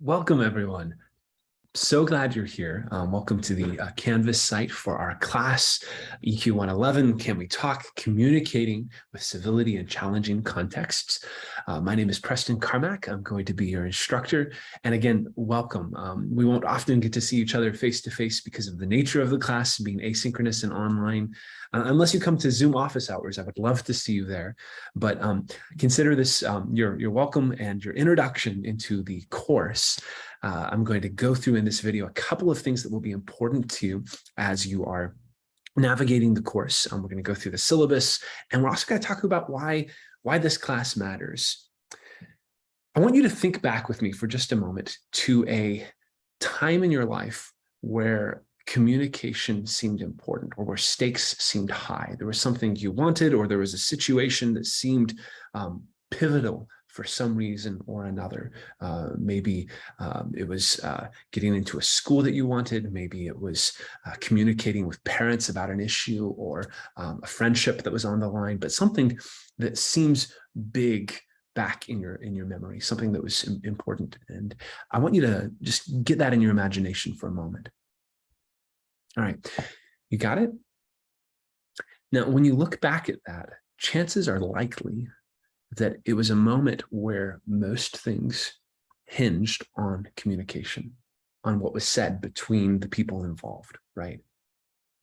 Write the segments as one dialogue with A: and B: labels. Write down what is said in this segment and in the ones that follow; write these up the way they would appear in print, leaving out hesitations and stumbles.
A: Welcome, everyone. So glad you're here. Welcome to the Canvas site for our class, EQ 111, Can We Talk? Communicating with Civility in Challenging Contexts. My name is Preston Carmack. I'm going to be your instructor. And again, welcome. We won't often get to see each other face-to-face because of the nature of the class being asynchronous and online. Unless you come to Zoom office hours, I would love to see you there. But consider this your welcome and your introduction into the course. I'm going to go through in this video a couple of things that will be important to you as you are navigating the course. We're going to go through the syllabus, and we're also going to talk about why this class matters. I want you to think back with me for just a moment to a time in your life where communication seemed important, or where stakes seemed high. There was something you wanted, or there was a situation that seemed pivotal for some reason or another. Maybe it was getting into a school that you wanted. Maybe it was communicating with parents about an issue, or a friendship that was on the line, but something that seems big back in your memory, something that was important. And I want you to just get that in your imagination for a moment. All right, you got it? Now, when you look back at that, chances are likely that it was a moment where most things hinged on communication, on what was said between the people involved, right?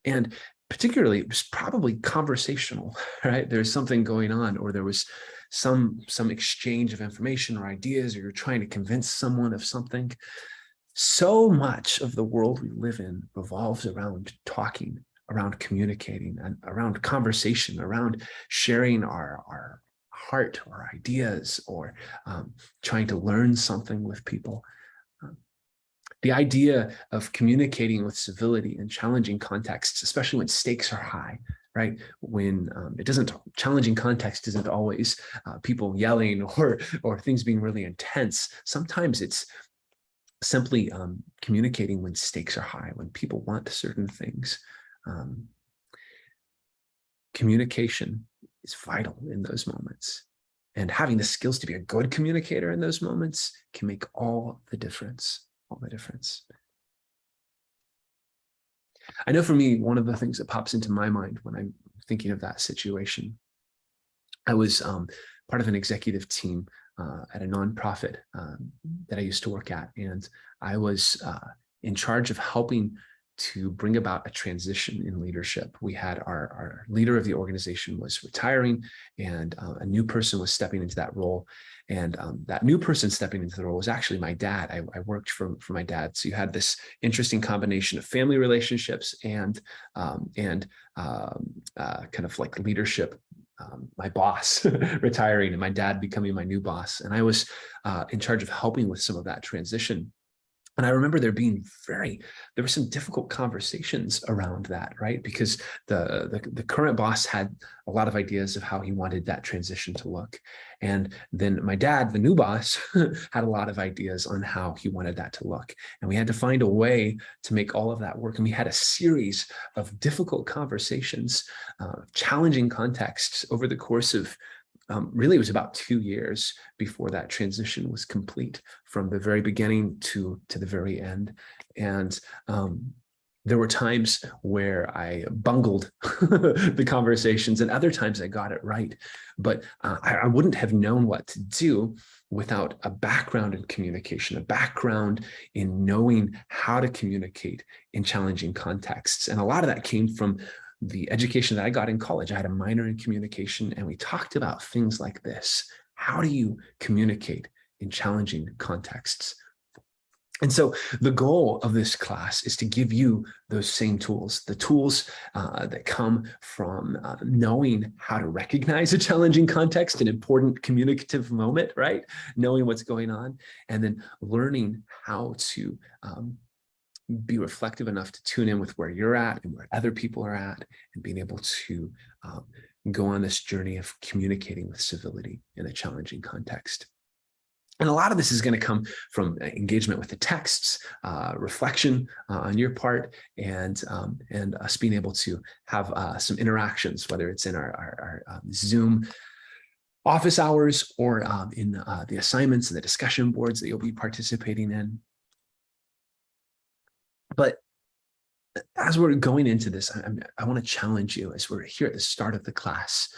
A: And particularly, it was probably conversational, right? There's something going on, or there was some exchange of information or ideas, or you're trying to convince someone of something. So much of the world we live in revolves around talking, around communicating, and around conversation, around sharing our heart or ideas, or trying to learn something with people. The idea of communicating with civility in challenging contexts, especially when stakes are high, right? When challenging context isn't always people yelling or things being really intense. Sometimes it's simply communicating when stakes are high, when people want certain things. Communication is vital in those moments. And having the skills to be a good communicator in those moments can make all the difference, I know for me, one of the things that pops into my mind when I'm thinking of that situation, I was part of an executive team at a nonprofit that I used to work at. And I was in charge of helping to bring about a transition in leadership. We had our leader of the organization was retiring, and a new person was stepping into that role. And that new person stepping into the role was actually my dad. I worked for my dad. So you had this interesting combination of family relationships and kind of like leadership. My boss retiring and my dad becoming my new boss. And I was in charge of helping with some of that transition. And I remember there were some difficult conversations around that, right? Because the current boss had a lot of ideas of how he wanted that transition to look. And then my dad, the new boss, had a lot of ideas on how he wanted that to look. And we had to find a way to make all of that work. And we had a series of difficult conversations, challenging contexts over the course of really, it was about 2 years before that transition was complete, from the very beginning to the very end. And there were times where I bungled the conversations, and other times I got it right. But I wouldn't have known what to do without a background in communication, a background in knowing how to communicate in challenging contexts. And a lot of that came from the education that I got in college. I had a minor in communication, and we talked about things like this. How do you communicate in challenging contexts? And so the goal of this class is to give you those same tools, the tools that come from knowing how to recognize a challenging context, an important communicative moment, right? Knowing what's going on, and then learning how to be reflective enough to tune in with where you're at and where other people are at, and being able to go on this journey of communicating with civility in a challenging context. And a lot of this is going to come from engagement with the texts, reflection on your part, and us being able to have some interactions, whether it's in our Zoom office hours or in the assignments and the discussion boards that you'll be participating in. But as we're going into this, I want to challenge you as we're here at the start of the class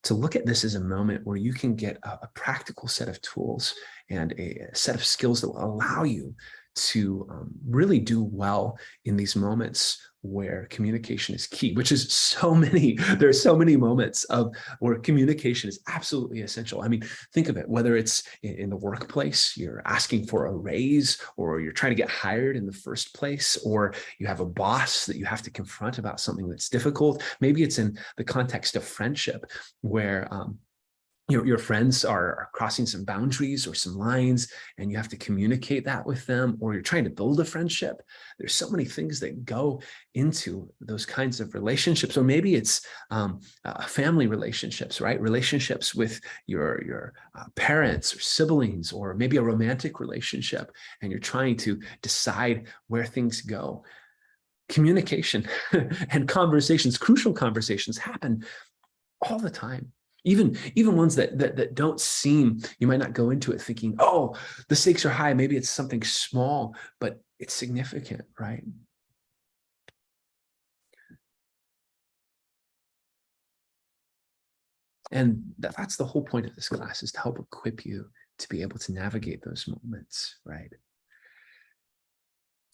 A: to look at this as a moment where you can get a practical set of tools and a set of skills that will allow you to really do well in these moments where communication is key, which is so many, there's so many moments of where communication is absolutely essential. I mean, think of it, whether it's in the workplace, you're asking for a raise, or you're trying to get hired in the first place, or you have a boss that you have to confront about something that's difficult. Maybe it's in the context of friendship where your friends are crossing some boundaries or some lines, and you have to communicate that with them, or you're trying to build a friendship. There's so many things that go into those kinds of relationships. Or maybe it's family relationships, right? Relationships with your parents or siblings, or maybe a romantic relationship, and you're trying to decide where things go. Communication and conversations, crucial conversations, happen all the time. Even ones that don't seem, you might not go into it thinking, oh, the stakes are high. Maybe it's something small, but it's significant, right? And that's the whole point of this class, is to help equip you to be able to navigate those moments, right?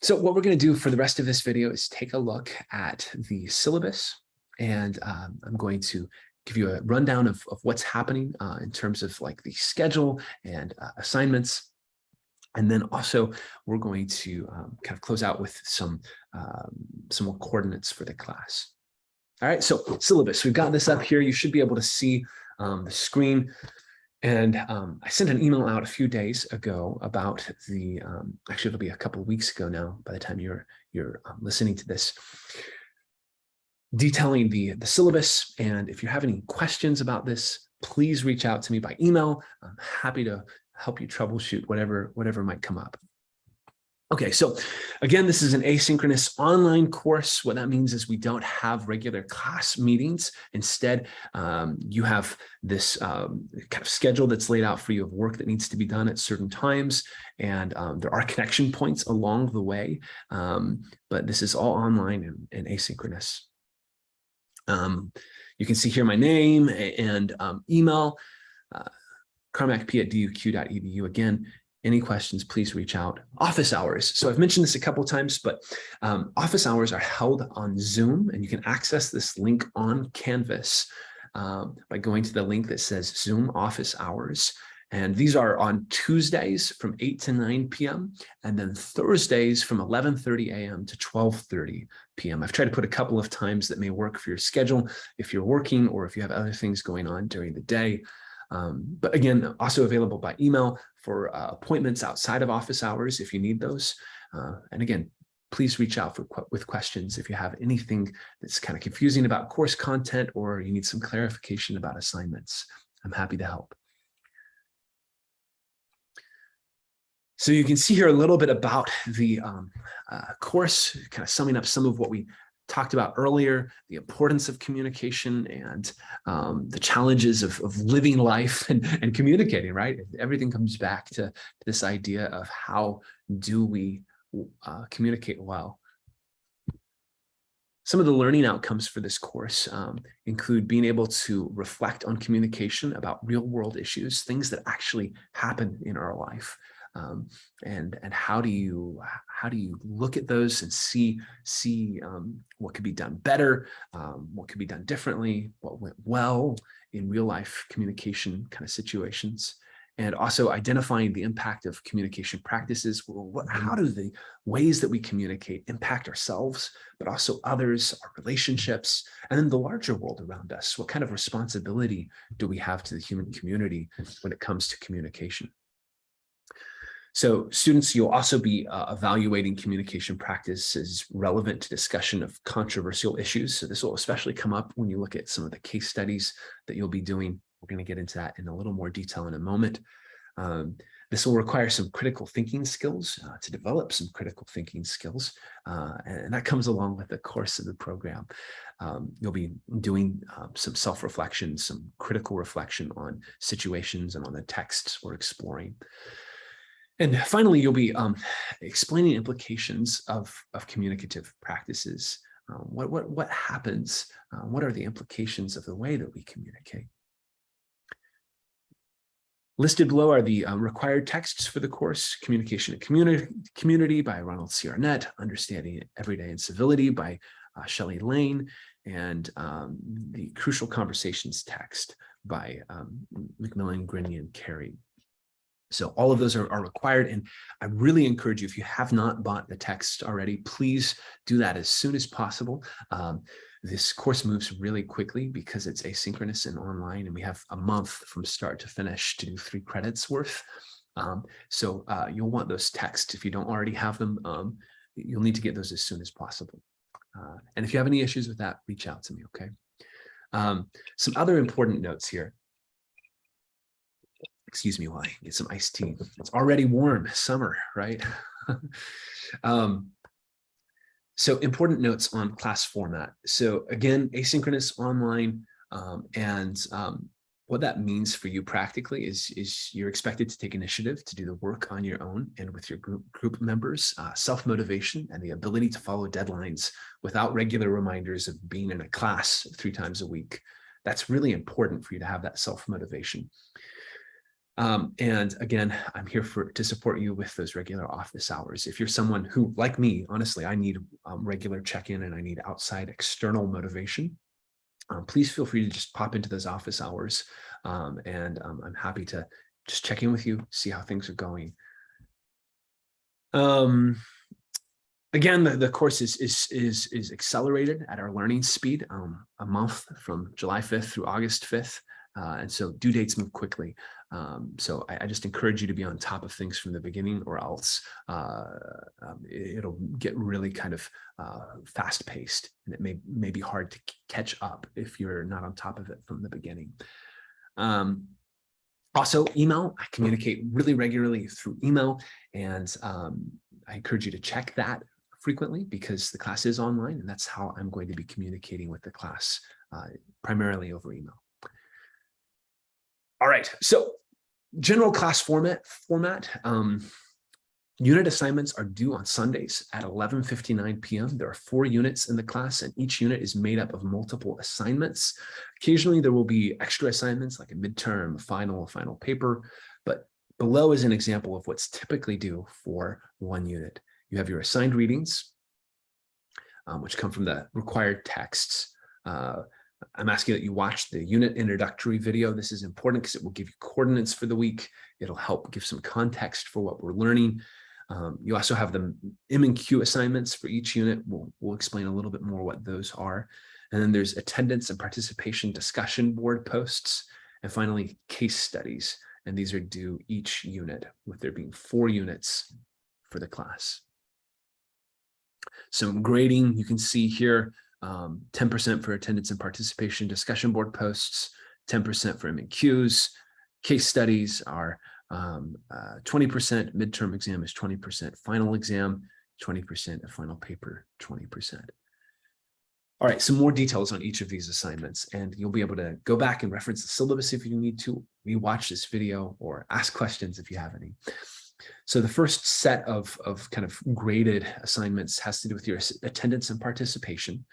A: So what we're going to do for the rest of this video is take a look at the syllabus, and I'm going to give you a rundown of what's happening in terms of like the schedule and assignments. And then also we're going to kind of close out with some more coordinates for the class. All right, so syllabus, we've got this up here. You should be able to see the screen. And I sent an email out a few days ago about the, actually it'll be a couple of weeks ago now by the time you're listening to this, detailing the syllabus. And if you have any questions about this, please reach out to me by email. I'm happy to help you troubleshoot whatever might come up. Okay, so again, this is an asynchronous online course. What that means is we don't have regular class meetings. Instead, you have this kind of schedule that's laid out for you of work that needs to be done at certain times. And there are connection points along the way, but this is all online and asynchronous. You can see here my name and email, carmacp@duq.edu. Again, any questions, please reach out. Office hours. So I've mentioned this a couple of times, but office hours are held on Zoom, and you can access this link on Canvas by going to the link that says Zoom office hours. And these are on Tuesdays from 8 to 9 p.m. and then Thursdays from 11:30 a.m. to 12:30 p.m. I've tried to put a couple of times that may work for your schedule if you're working or if you have other things going on during the day. But again, also available by email for appointments outside of office hours if you need those. And again, please reach out with questions if you have anything that's kind of confusing about course content or you need some clarification about assignments. I'm happy to help. So you can see here a little bit about the course, kind of summing up some of what we talked about earlier, the importance of communication and the challenges of living life and communicating, right? Everything comes back to this idea of how do we communicate well. Some of the learning outcomes for this course include being able to reflect on communication about real world issues, things that actually happen in our life. And how do you look at those and see what could be done better, what could be done differently, what went well in real life communication kind of situations, and also identifying the impact of communication practices. How do the ways that we communicate impact ourselves, but also others, our relationships, and then the larger world around us? What kind of responsibility do we have to the human community when it comes to communication? So students, you'll also be evaluating communication practices relevant to discussion of controversial issues. So this will especially come up when you look at some of the case studies that you'll be doing. We're going to get into that in a little more detail in a moment. This will require some critical thinking skills to develop some critical thinking skills. And that comes along with the course of the program. You'll be doing some self-reflection, some critical reflection on situations and on the texts we're exploring. And finally, you'll be explaining implications of communicative practices. What happens? What are the implications of the way that we communicate? Listed below are the required texts for the course: Communication and Community by Ronald C. Arnett, Understanding Everyday Incivility by Shelley Lane, and the Crucial Conversations text by Macmillan, Grinney, and Carey. So all of those are required, and I really encourage you, if you have not bought the text already, please do that as soon as possible. This course moves really quickly because it's asynchronous and online, and we have a month from start to finish to do 3 credits worth. So you'll want those texts. If you don't already have them, you'll need to get those as soon as possible. And if you have any issues with that, reach out to me, okay? Some other important notes here. Excuse me while I get some iced tea. It's already warm, summer, right? So important notes on class format. So again, asynchronous, online, and what that means for you practically is you're expected to take initiative to do the work on your own and with your group members, self-motivation and the ability to follow deadlines without regular reminders of being in a class 3 times a week. That's really important for you to have that self-motivation. And again, I'm here to support you with those regular office hours. If you're someone who, like me, honestly, I need regular check-in and I need outside external motivation, please feel free to just pop into those office hours. And I'm happy to just check in with you, see how things are going. Again, the course is accelerated at our learning speed, a month from July 5th through August 5th. And so due dates move quickly. So I just encourage you to be on top of things from the beginning, or else it'll get really kind of fast paced, and it may be hard to catch up if you're not on top of it from the beginning. Also, email. I communicate really regularly through email, and I encourage you to check that frequently because the class is online, and that's how I'm going to be communicating with the class, primarily over email. All right, so general class format. Unit assignments are due on Sundays at 11:59 p.m. There are 4 units in the class, and each unit is made up of multiple assignments. Occasionally, there will be extra assignments like a midterm, a final paper, but below is an example of what's typically due for 1 unit. You have your assigned readings, which come from the required texts. I'm asking that you watch the unit introductory video. This is important because it will give you coordinates for the week. It'll help give some context for what we're learning. You also have the M&Q assignments for each unit. We'll explain a little bit more what those are. And then there's attendance and participation discussion board posts. And finally, case studies. And these are due each unit, with there being 4 units for the class. Some grading you can see here. 10% for attendance and participation discussion board posts, 10% for M&Qs. Case studies are 20%, midterm exam is 20%, final exam 20%, a final paper 20%. All right, some more details on each of these assignments, and you'll be able to go back and reference the syllabus if you need to, rewatch this video, or ask questions if you have any. So the first set of kind of graded assignments has to do with your attendance and participation.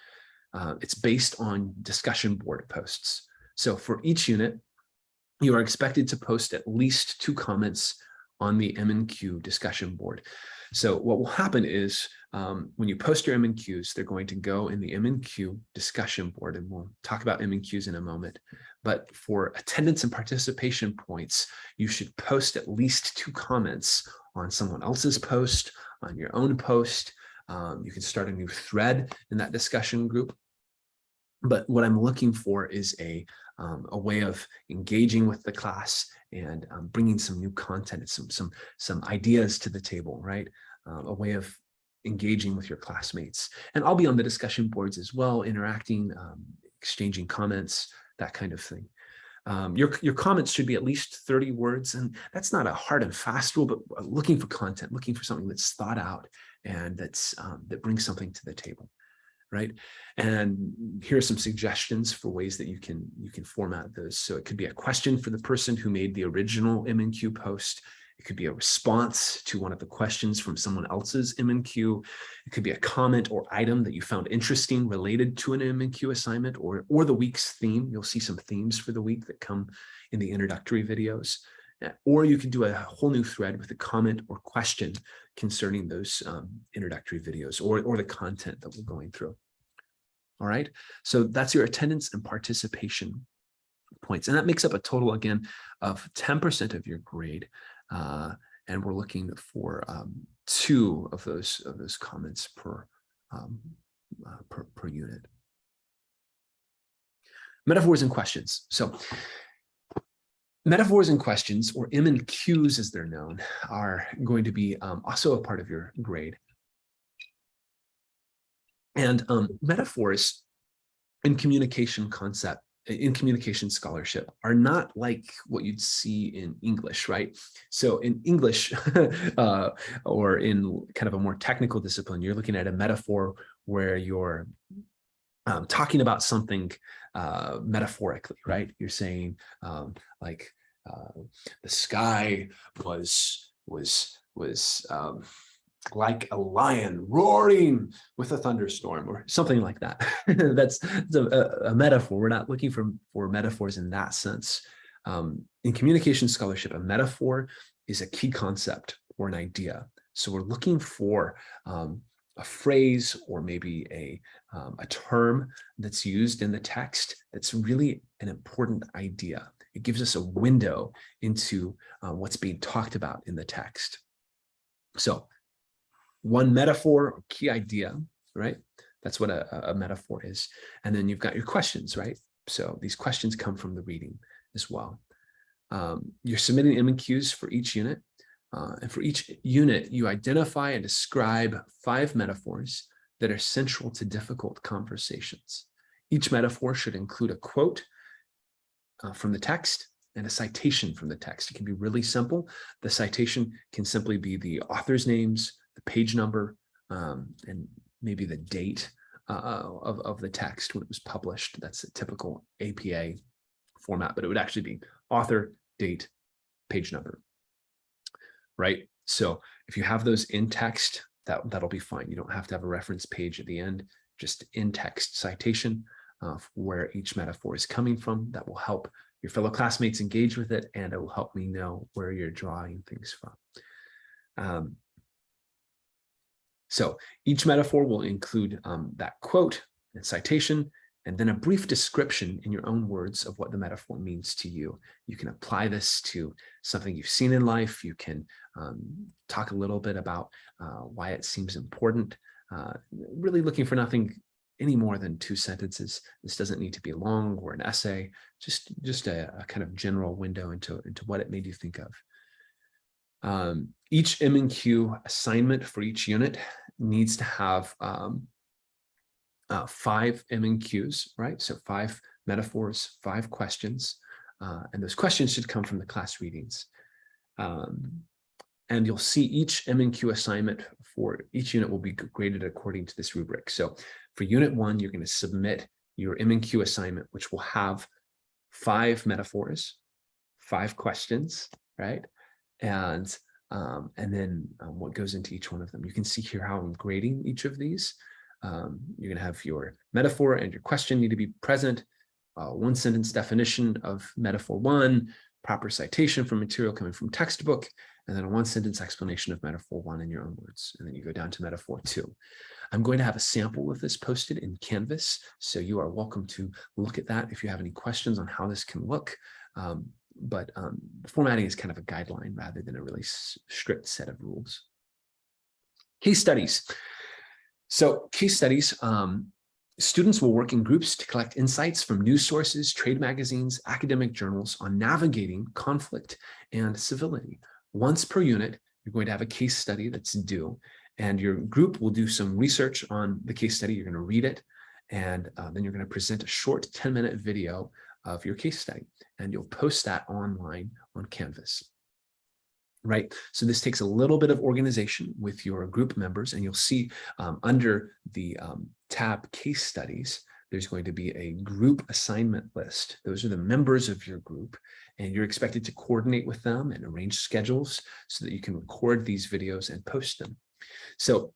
A: It's based on discussion board posts. So for each unit, you are expected to post at least 2 comments on the M&Q discussion board. So what will happen is when you post your M&Qs, they're going to go in the M&Q discussion board, and we'll talk about M&Qs in a moment. But for attendance and participation points, you should post at least 2 comments on someone else's post, on your own post. You can start a new thread in that discussion group. But what I'm looking for is a way of engaging with the class and bringing some new content, some ideas to the table, right? A way of engaging with your classmates. And I'll be on the discussion boards as well, interacting, exchanging comments, that kind of thing. Your comments should be at least 30 words, and that's not a hard and fast rule, but looking for content, looking for something that's thought out and that brings something to the table, right? And here are some suggestions for ways that you can format those. So it could be a question for the person who made the original M&Q post. It could be a response to one of the questions from someone else's M&Q. It could be a comment or item that you found interesting related to an M&Q assignment or the week's theme. You'll see some themes for the week that come in the introductory videos. Or you can do a whole new thread with a comment or question concerning those introductory videos or the content that we're going through. All right, so that's your attendance and participation points. And that makes up a total, again, of 10% of your grade. And we're looking for 2 of those comments per unit. Metaphors and questions. So metaphors and questions, or M&Qs as they're known, are going to be also a part of your grade. And metaphors in communication scholarship are not like what you'd see in English, right? So in English, or in kind of a more technical discipline, you're looking at a metaphor where you're talking about something metaphorically, right? You're saying like the sky was like a lion roaring with a thunderstorm, or something like that. That's a metaphor. We're not looking for metaphors in that sense. In communication scholarship, a metaphor is a key concept or an idea. So we're looking for a phrase or maybe a term that's used in the text that's really an important idea. It gives us a window into what's being talked about in the text. So one metaphor or key idea, right? That's what a metaphor is. And then you've got your questions, right? So these questions come from the reading as well. You're submitting M&Qs for each unit. And for each unit, you identify and describe 5 metaphors that are central to difficult conversations. Each metaphor should include a quote from the text and a citation from the text. It can be really simple. The citation can simply be the author's names, the page number, and maybe the date of the text when it was published. That's a typical APA format, but it would actually be author, date, page number, right? So if you have those in text, that'll be fine. You don't have to have a reference page at the end, just in text citation where each metaphor is coming from. That will help your fellow classmates engage with it, and it will help me know where you're drawing things from. So each metaphor will include that quote and citation, and then a brief description in your own words of what the metaphor means to you. You can apply this to something you've seen in life. You can talk a little bit about why it seems important. Really looking for nothing any more than 2 sentences. This doesn't need to be long or an essay, just a kind of general window into what it made you think of. Each M&Q assignment for each unit needs to have 5 M&Qs, right? So 5 metaphors, 5 questions, and those questions should come from the class readings. And you'll see each M&Q assignment for each unit will be graded according to this rubric. So for unit 1, you're going to submit your M&Q assignment, which will have 5 metaphors, 5 questions, right? And then what goes into each one of them. You can see here how I'm grading each of these. You're going to have your metaphor and your question need to be present. 1 sentence definition of metaphor 1, proper citation from material coming from textbook, and then a 1 sentence explanation of metaphor 1 in your own words. And then you go down to metaphor 2. I'm going to have a sample of this posted in Canvas, so you are welcome to look at that if you have any questions on how this can look. But formatting is kind of a guideline rather than a really strict set of rules. Case studies. So case studies, students will work in groups to collect insights from news sources, trade magazines, academic journals on navigating conflict and civility. Once per unit, you're going to have a case study that's due, and your group will do some research on the case study. You're going to read it, and then you're going to present a short 10-minute video of your case study, and you'll post that online on Canvas. Right. So this takes a little bit of organization with your group members, and you'll see under the tab case studies, there's going to be a group assignment list. Those are the members of your group, and you're expected to coordinate with them and arrange schedules so that you can record these videos and post them. So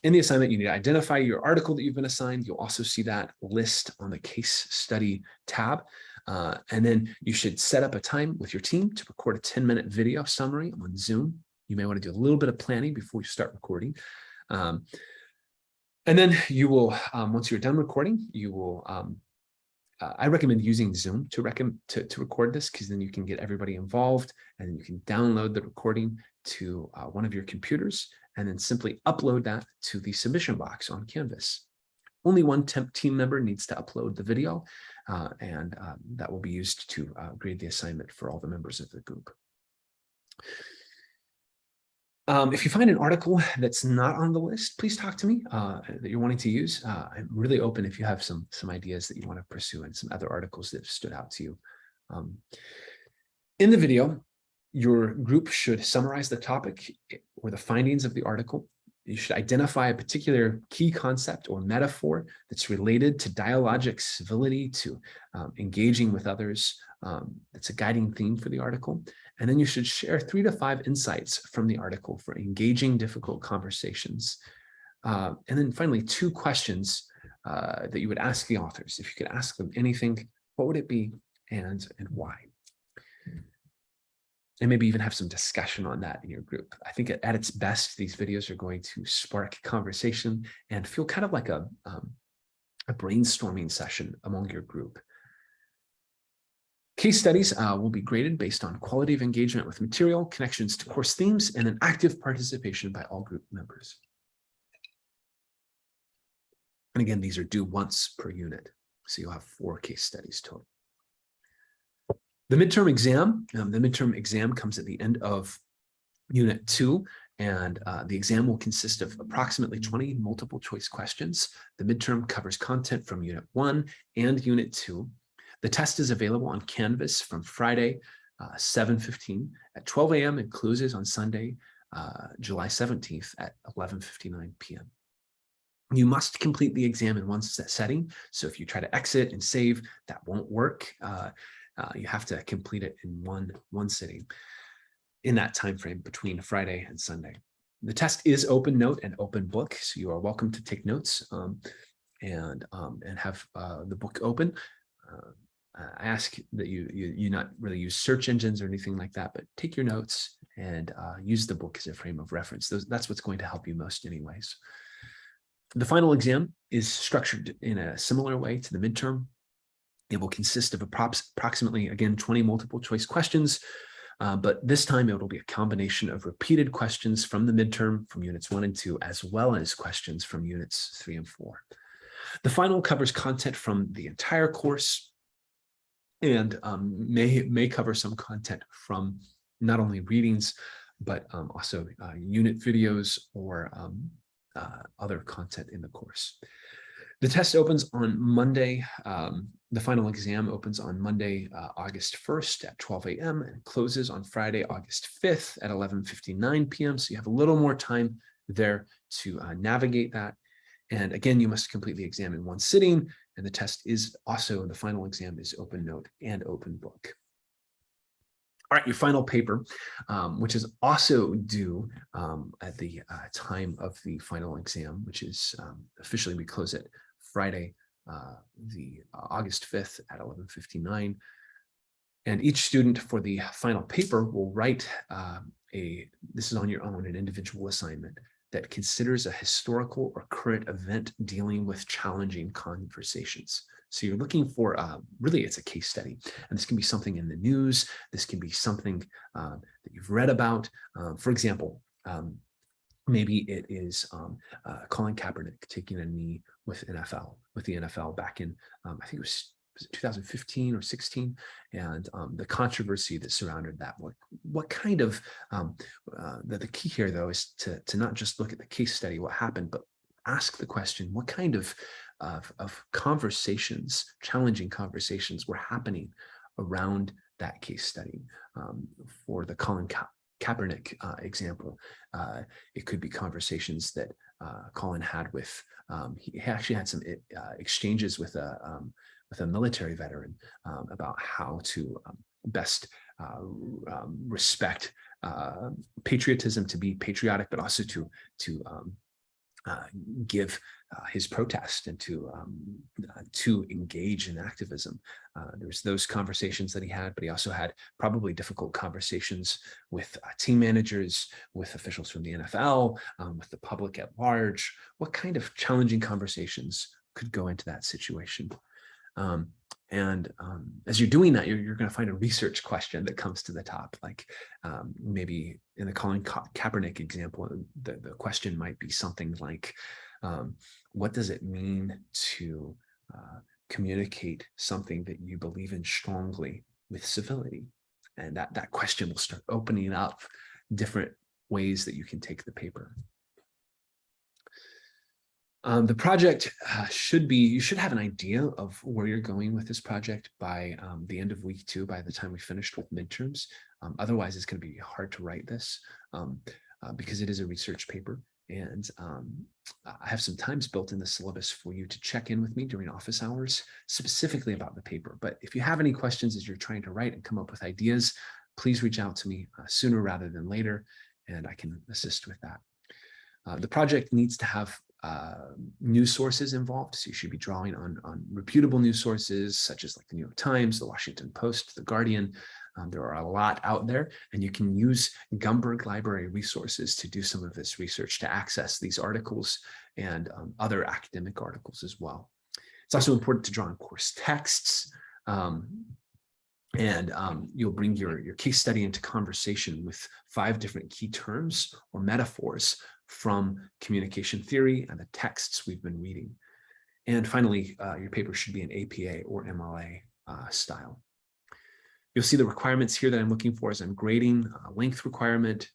A: in the assignment, you need to identify your article that you've been assigned. You'll also see that list on the case study tab. And then you should set up a time with your team to record a 10-minute video summary on Zoom. You may want to do a little bit of planning before you start recording. And then you will, once you're done recording, you will, I recommend using Zoom to record this, because then you can get everybody involved, and you can download the recording to one of your computers, and then simply upload that to the submission box on Canvas. Only one team member needs to upload the video, and that will be used to grade the assignment for all the members of the group. If you find an article that's not on the list, please talk to me that you're wanting to use. I'm really open if you have some ideas that you want to pursue and some other articles that have stood out to you. In the video, your group should summarize the topic or the findings of the article. You should identify a particular key concept or metaphor that's related to dialogic civility, to engaging with others. That's a guiding theme for the article. And then you should share 3 to 5 insights from the article for engaging difficult conversations. And then finally, 2 questions that you would ask the authors. If you could ask them anything, what would it be, and why? And maybe even have some discussion on that in your group. I think at its best, these videos are going to spark conversation and feel kind of like a brainstorming session among your group. Case studies will be graded based on quality of engagement with material, connections to course themes, and an active participation by all group members. And again, these are due once per unit, so you'll have 4 case studies total. The midterm exam comes at the end of Unit 2, and the exam will consist of approximately 20 multiple choice questions. The midterm covers content from Unit 1 and Unit 2. The test is available on Canvas from Friday, 7:15 at 12 a.m. and closes on Sunday, July 17th at 11:59 p.m. You must complete the exam in one setting. So if you try to exit and save, that won't work. You have to complete it in one sitting in that time frame between Friday and Sunday. The test is open note and open book, so you are welcome to take notes and have the book open. I ask that you not really use search engines or anything like that, but take your notes and use the book as a frame of reference. That's what's going to help you most anyways. The final exam is structured in a similar way to the midterm. It will consist of approximately, again, 20 multiple choice questions, but this time it will be a combination of repeated questions from the midterm from Units 1 and 2, as well as questions from Units 3 and 4. The final covers content from the entire course and may cover some content from not only readings, but also unit videos or other content in the course. The test opens on Monday. The final exam opens on Monday, August 1st at 12 a.m. and closes on Friday, August 5th at 11:59 p.m. So you have a little more time there to navigate that. And again, you must complete the exam in one sitting. And the test is also, the final exam is open note and open book. All right, your final paper, which is also due at the time of the final exam, which is officially, we close it Friday, the August 5th at 11:59. And each student for the final paper will write this is on your own, an individual assignment that considers a historical or current event dealing with challenging conversations. So you're looking for, really it's a case study, and this can be something in the news. This can be something that you've read about. For example, maybe it is Colin Kaepernick taking a knee with the NFL back in, I think it was 2015 or 16, and the controversy that surrounded that. What kind of, the key here though is to not just look at the case study, what happened, but ask the question, what kind of of conversations, challenging conversations were happening around that case study. For the Colin Kaepernick example, it could be conversations that Colin had with, he actually had some exchanges with a military veteran about how to best respect patriotism, to be patriotic, but also to give his protest and to engage in activism. There's those conversations that he had, but he also had probably difficult conversations with team managers, with officials from the NFL, with the public at large. What kind of challenging conversations could go into that situation? As you're doing that, you're going to find a research question that comes to the top. Like maybe in the Colin Kaepernick example, the question might be something like, what does it mean to communicate something that you believe in strongly with civility? And that question will start opening up different ways that you can take the paper. The project you should have an idea of where you're going with this project by the end of week 2, by the time we finished with midterms. Otherwise, it's going to be hard to write this because it is a research paper. And I have some times built in the syllabus for you to check in with me during office hours, specifically about the paper. But if you have any questions as you're trying to write and come up with ideas, please reach out to me sooner rather than later, and I can assist with that. The project needs to have news sources involved. So you should be drawing on reputable news sources, such as like the New York Times, the Washington Post, the Guardian. There are a lot out there, and you can use Gumberg Library resources to do some of this research, to access these articles and other academic articles as well. It's also important to draw on course texts, and you'll bring your case study into conversation with 5 different key terms or metaphors from communication theory and the texts we've been reading. And finally, your paper should be an APA or MLA style. You'll see the requirements here that I'm looking for as I'm grading: length requirement,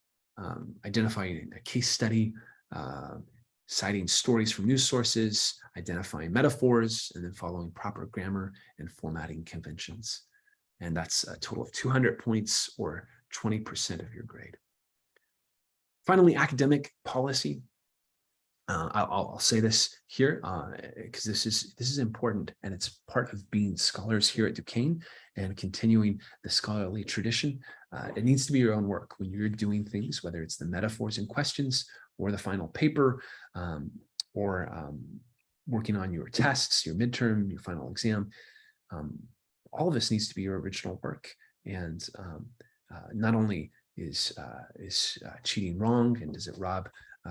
A: identifying a case study, citing stories from news sources, identifying metaphors, and then following proper grammar and formatting conventions. And that's a total of 200 points, or 20% of your grade. Finally, academic policy. I'll say this here because this is important, and it's part of being scholars here at Duquesne and continuing the scholarly tradition. It needs to be your own work when you're doing things, whether it's the metaphors and questions or the final paper, or working on your tests, your midterm, your final exam. All of this needs to be your original work, and not only is cheating wrong and does it rob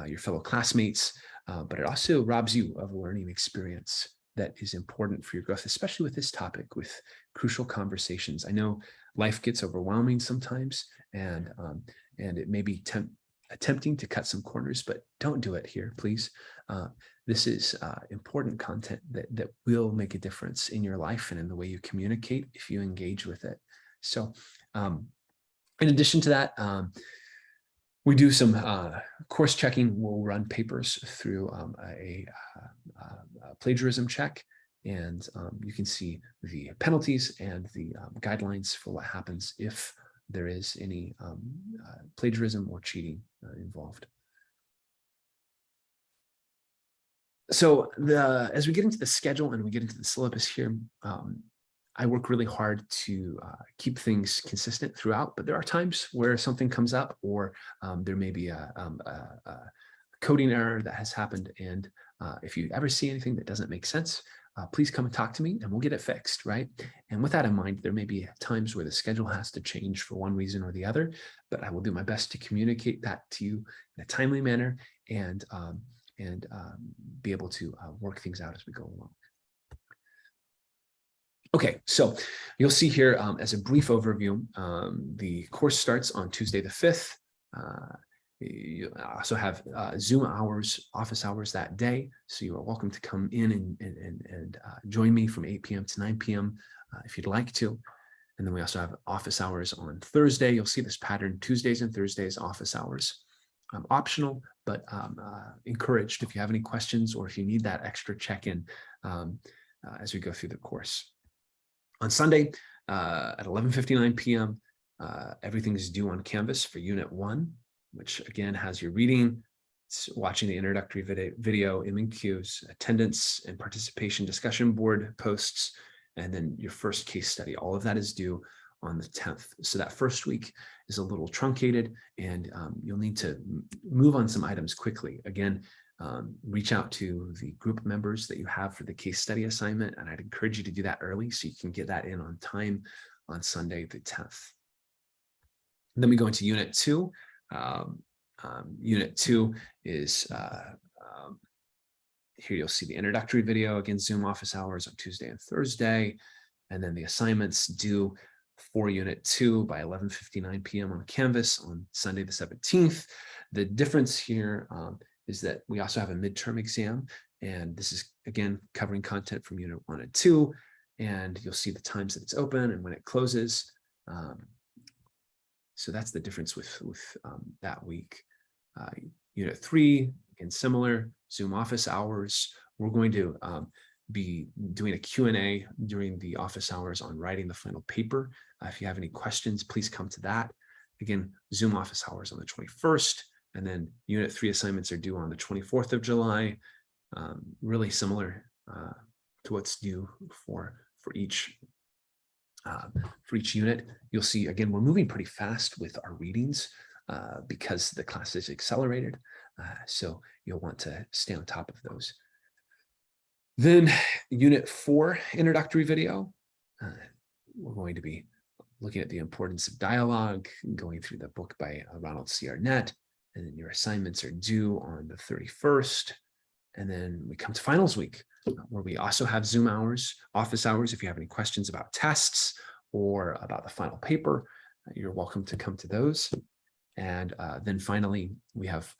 A: your fellow classmates, but it also robs you of a learning experience that is important for your growth, especially with this topic, with crucial conversations. I know life gets overwhelming sometimes, and it may be attempting to cut some corners, but don't do it here, please. This is important content that will make a difference in your life and in the way you communicate if you engage with it. So in addition to that, we do some course checking. We'll run papers through a plagiarism check, and you can see the penalties and the guidelines for what happens if there is any plagiarism or cheating involved. So as we get into the schedule and we get into the syllabus here, I work really hard to keep things consistent throughout, but there are times where something comes up, or there may be a coding error that has happened. And if you ever see anything that doesn't make sense, please come and talk to me and we'll get it fixed, right? And with that in mind, there may be times where the schedule has to change for one reason or the other, but I will do my best to communicate that to you in a timely manner and be able to work things out as we go along. Okay, so you'll see here as a brief overview, the course starts on Tuesday the 5th. You also have Zoom hours, office hours that day. So you are welcome to come in and join me from 8 p.m. to 9 p.m. If you'd like to. And then we also have office hours on Thursday. You'll see this pattern: Tuesdays and Thursdays, office hours. optional, but encouraged if you have any questions or if you need that extra check-in as we go through the course. On Sunday at 11:59 p.m., everything is due on Canvas for Unit 1, which again has your reading, watching the introductory video, MCQs, attendance and participation discussion board posts, and then your first case study. All of that is due on the 10th. So that first week is a little truncated, and you'll need to move on some items quickly. Again, reach out to the group members that you have for the case study assignment, and I'd encourage you to do that early so you can get that in on time on Sunday the 10th. And then we go into Unit 2. Unit 2 is here you'll see the introductory video, again, Zoom office hours on Tuesday and Thursday, and then the assignments due for Unit 2 by 11:59 p.m. on Canvas on Sunday the 17th. The difference here is that we also have a midterm exam, and this is, again, covering content from Unit 1 and 2, and you'll see the times that it's open and when it closes. So that's the difference with that week. Unit 3, again, similar, Zoom office hours. We're going to be doing a Q&A during the office hours on writing the final paper. If you have any questions, please come to that. Again, Zoom office hours on the 21st, and then Unit 3 assignments are due on the 24th of July. Really similar to what's due for each unit. You'll see, again, we're moving pretty fast with our readings because the class is accelerated. So you'll want to stay on top of those. Then Unit 4 introductory video. We're going to be looking at the importance of dialogue, going through the book by Ronald C. Arnett, and then your assignments are due on the 31st. And then we come to finals week, where we also have Zoom hours, office hours. If you have any questions about tests or about the final paper, you're welcome to come to those. And then finally, we have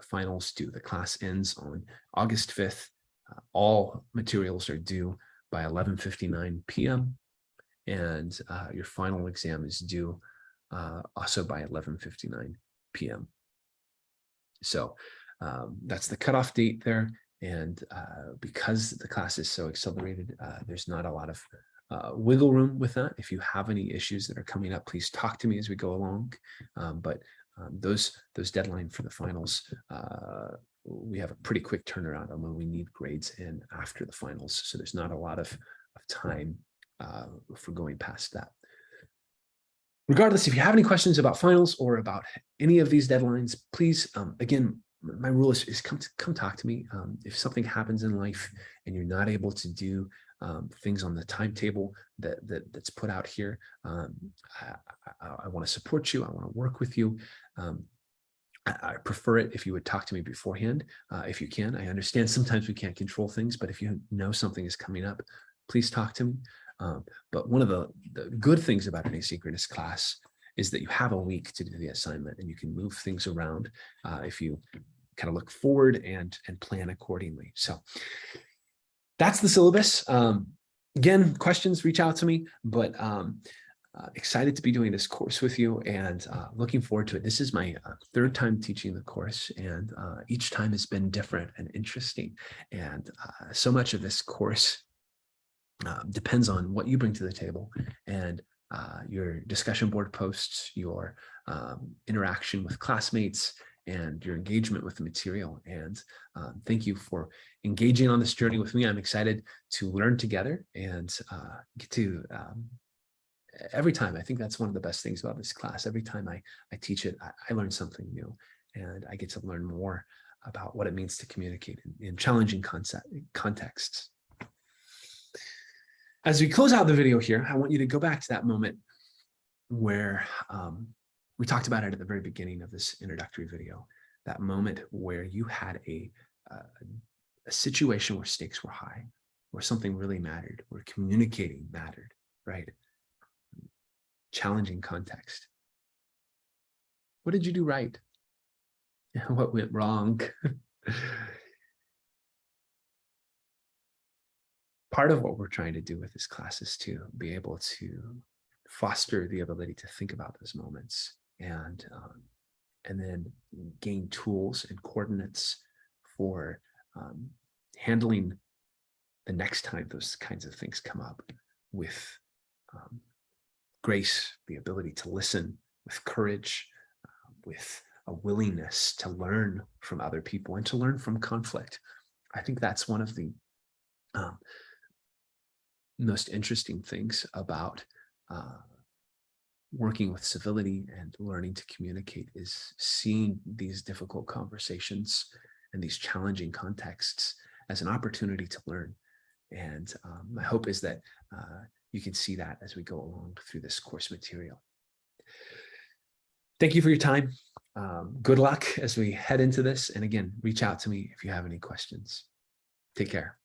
A: finals due. The class ends on August 5th. All materials are due by 11:59 p.m. And your final exam is due also by 11:59 p.m. So that's the cutoff date there. And because the class is so accelerated, there's not a lot of wiggle room with that. If you have any issues that are coming up, please talk to me as we go along. But those deadline for the finals, we have a pretty quick turnaround on when we need grades in after the finals. So there's not a lot of time for going past that. Regardless, if you have any questions about finals or about any of these deadlines, please, again, my rule is come talk to me. If something happens in life and you're not able to do things on the timetable that's put out here, I want to support you. I want to work with you. I prefer it if you would talk to me beforehand, if you can. I understand sometimes we can't control things, but if you know something is coming up, please talk to me. But one of the good things about an asynchronous class is that you have a week to do the assignment and you can move things around if you kind of look forward and plan accordingly. So that's the syllabus. Again, questions, reach out to me, but excited to be doing this course with you and looking forward to it. This is my third time teaching the course, and each time has been different and interesting. And so much of this course depends on what you bring to the table and your discussion board posts, your interaction with classmates, and your engagement with the material. And thank you for engaging on this journey with me. I'm excited to learn together and get to every time. I think that's one of the best things about this class. Every time I teach it, I learn something new, and I get to learn more about what it means to communicate in challenging contexts. As we close out the video here, I want you to go back to that moment where we talked about it at the very beginning of this introductory video, that moment where you had a situation where stakes were high, where something really mattered, where communicating mattered, right? Challenging context. What did you do right? What went wrong? Part of what we're trying to do with this class is to be able to foster the ability to think about those moments and and then gain tools and coordinates for handling the next time those kinds of things come up with grace, the ability to listen, with courage, with a willingness to learn from other people and to learn from conflict. I think that's one of the most interesting things about working with civility and learning to communicate, is seeing these difficult conversations and these challenging contexts as an opportunity to learn. And my hope is that you can see that as we go along through this course material. Thank you for your time. Good luck as we head into this. And again, reach out to me if you have any questions. Take care.